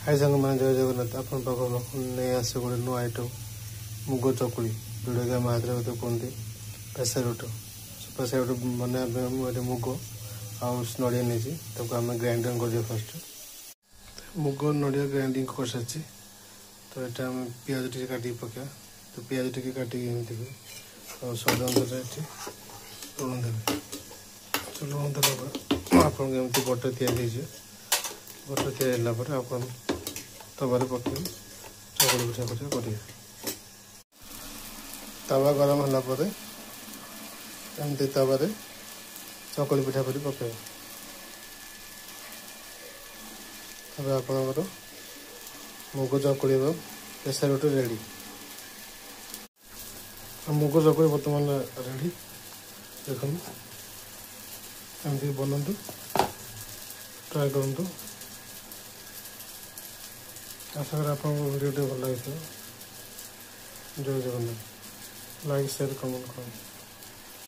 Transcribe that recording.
हाय सांग मैंने जय जगन्नाथ आप नहीं आस गोटे नुआ आइटम मुग चकुड़ी जोटा कि आम हाथ में कहते पेसर रोट पेसर रोट बनाया मुग आउ नड़िया नहीं आम ग्राइंडिंग कर फर्स्ट मुग नड़िया ग्राइंडिंग कर सारी तो यहाँ आम पिज टे काटिक पकड़ा तो पिज टे काटिक स्वाद अनुसार लुण देवे तो लुण देला आपन बटर तैयारी बटर तैयारी आप तवे पकड़ चकुड़ी पिठा करें तवा गरम होगापर एमती तवे चकुड़ी पिठा कर पकड़ आपणकर मुग चकुड़ी प्रेसर रोटी रेडी मुग चकुड़ी बर्तमान रेडी देखो एमती बनातु ट्राए करूँ आशा करें आपको वीडियो भल लगी जय जगन्नाथ लाइक शेयर कमेंट करें।